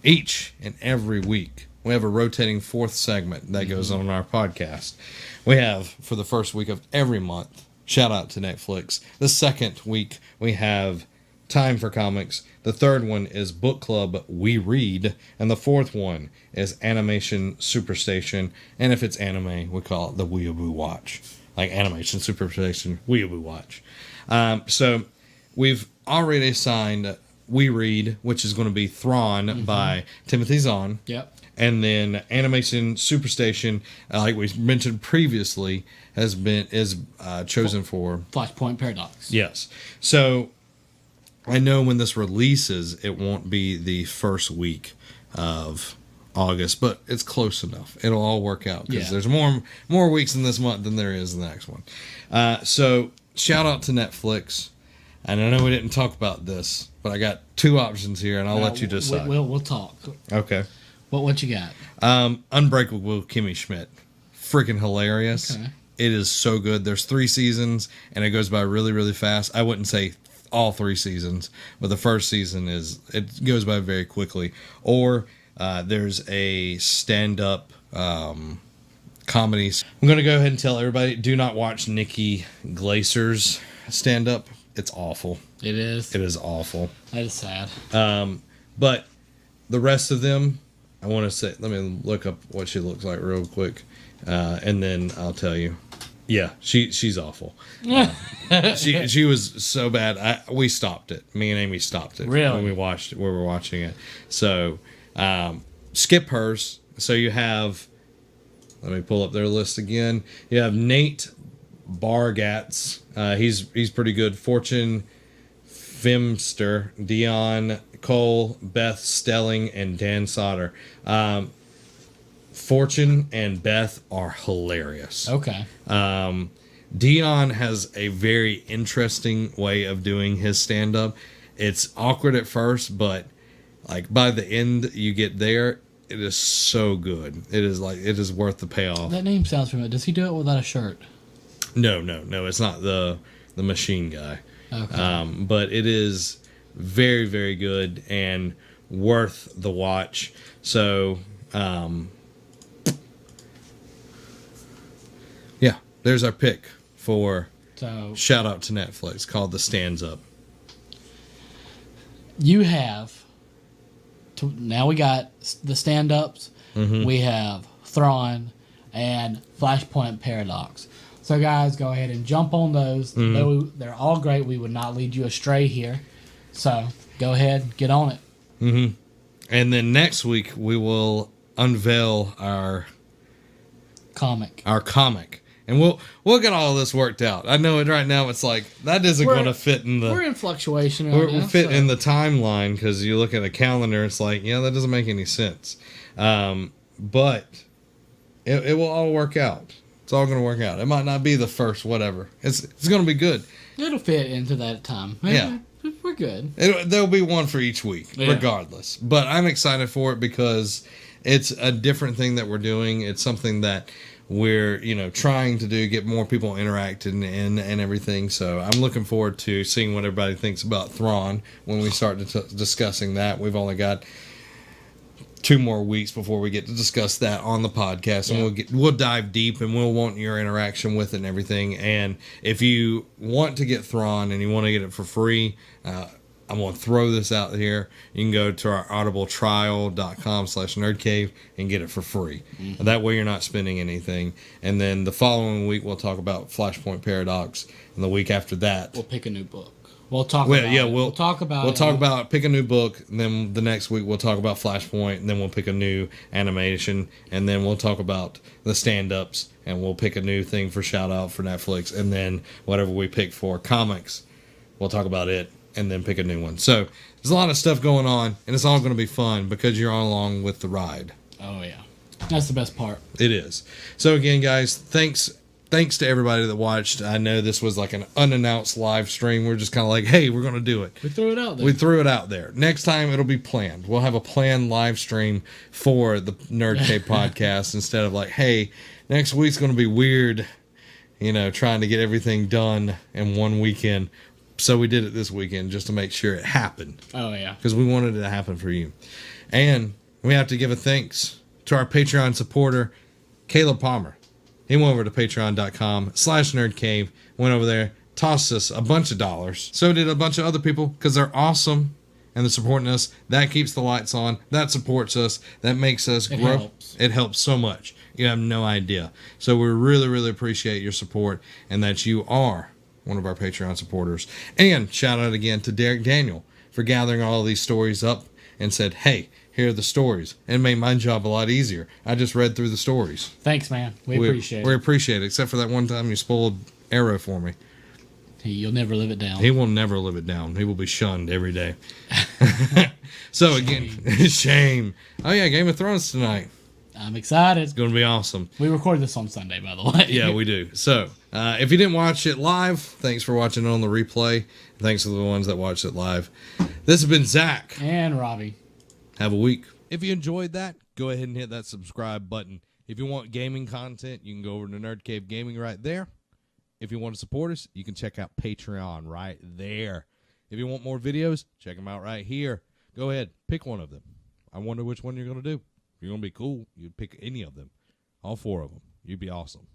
each and every week, we have a rotating fourth segment that goes on our podcast. We have, for the first week of every month, shout out to Netflix. The second week, we have Time for Comics. The third one is Book Club We Read. And the fourth one is Animation Superstation. And if it's anime, we call it the Weeaboo Watch. Like Animation Superstation, Weeaboo Watch. So we've already assigned We Read, which is going to be Thrawn by Timothy Zahn. Yep. And then Animation Superstation, like we mentioned previously, is chosen for Flashpoint Paradox. Yes. So I know when this releases, it won't be the first week of August, but it's close enough. It'll all work out because there's more weeks in this month than there is in the next one. So shout out to Netflix. And I know we didn't talk about this, but I got two options here, and I'll let you decide. We'll talk. Okay. What you got? Unbreakable Kimmy Schmidt. Freaking hilarious. Okay. It is so good. There's 3 seasons, and it goes by really, really fast. I wouldn't say all 3 seasons, but the first season it goes by very quickly. Or there's a stand-up comedy. I'm going to go ahead and tell everybody, do not watch Nikki Glaser's stand-up. It's awful. It is? It is awful. That is sad. But the rest of them, I want to say, let me look up what she looks like real quick, and then I'll tell you. Yeah, she's awful. She was so bad. We stopped it. Me and Amy stopped it. Really? When we were watching it. So skip hers. So you have, let me pull up their list again. You have Nate Bargatz. He's pretty good. Fortune Fimster, Dion Cole, Beth Stelling, and Dan Sauter. Fortune and Beth are hilarious. Okay. Dion has a very interesting way of doing his stand-up. It's awkward at first, but like by the end you get there, it is so good. It is worth the payoff. That name sounds familiar. Does he do it without a shirt? No. It's not the machine guy. Okay. But it is very, very good and worth the watch. So, yeah, there's our pick for shout out to Netflix called The Stands Up. You have, now we got the stand-ups, we have Thrawn, and Flashpoint Paradox. So guys, go ahead and jump on those. They're all great. We would not lead you astray here. So go ahead, get on it. And then next week we will unveil our comic. And we'll get all of this worked out. I know it right now. It's like that isn't going to fit in the. We're in fluctuation. We're fit in the timeline because you look at a calendar. It's like that doesn't make any sense. But it will all work out. It's all going to work out. It might not be the first whatever. It's going to be good. It'll fit into that time. Yeah. We're good. There'll be one for each week, regardless. But I'm excited for it because it's a different thing that we're doing. It's something that we're, trying to do, get more people interacting in and everything. So I'm looking forward to seeing what everybody thinks about Thrawn when we start discussing that. We've only got 2 more weeks before we get to discuss that on the podcast, and we'll dive deep, and we'll want your interaction with it and everything. And if you want to get Thrawn and you want to get it for free, I'm going to throw this out here. You can go to our audibletrial.com/nerdcave and get it for free. That way you're not spending anything. And then the following week we'll talk about Flashpoint Paradox, and the week after that we'll pick a new book. We'll talk about pick a new book, and then the next week we'll talk about Flashpoint, and then we'll pick a new animation, and then we'll talk about the stand-ups, and we'll pick a new thing for shout out for Netflix, and then whatever we pick for comics, we'll talk about it, and then pick a new one. So there's a lot of stuff going on, and it's all going to be fun because you're along with the ride. Oh yeah, that's the best part. It is. So again, guys, thanks to everybody that watched. I know this was like an unannounced live stream. We're just kind of like, hey, we're going to do it. We threw it out there. Next time it'll be planned. We'll have a planned live stream for the Nerd Cave podcast instead of like, hey, next week's going to be weird, trying to get everything done in one weekend. So we did it this weekend just to make sure it happened. Oh, yeah. Because we wanted it to happen for you. And we have to give a thanks to our Patreon supporter, Caleb Palmer. He went over to patreon.com/nerdcave, went over there, tossed us a bunch of dollars. So did a bunch of other people because they're awesome and they're supporting us. That keeps the lights on. That supports us. That makes us grow. It helps so much. You have no idea. So we really, really appreciate your support and that you are one of our Patreon supporters. And shout out again to Derek Daniel for gathering all of these stories up and said, hey, here are the stories. And it made my job a lot easier. I just read through the stories. Thanks, man. We appreciate it. We appreciate it, except for that one time you spoiled Arrow for me. You'll never live it down. He will never live it down. He will be shunned every day. So again, shame. Oh yeah, Game of Thrones tonight. I'm excited. It's going to be awesome. We record this on Sunday, by the way. Yeah, we do. So if you didn't watch it live, thanks for watching it on the replay. Thanks to the ones that watched it live. This has been Zach. And Robbie. Have a week. If you enjoyed that, go ahead and hit that subscribe button. If you want gaming content, you can go over to Nerd Cave Gaming right there. If you want to support us, you can check out Patreon right there. If you want more videos, check them out right here. Go ahead, pick one of them. I wonder which one you're going to do. If you're going to be cool, you'd pick any of them. All 4 of them. You'd be awesome.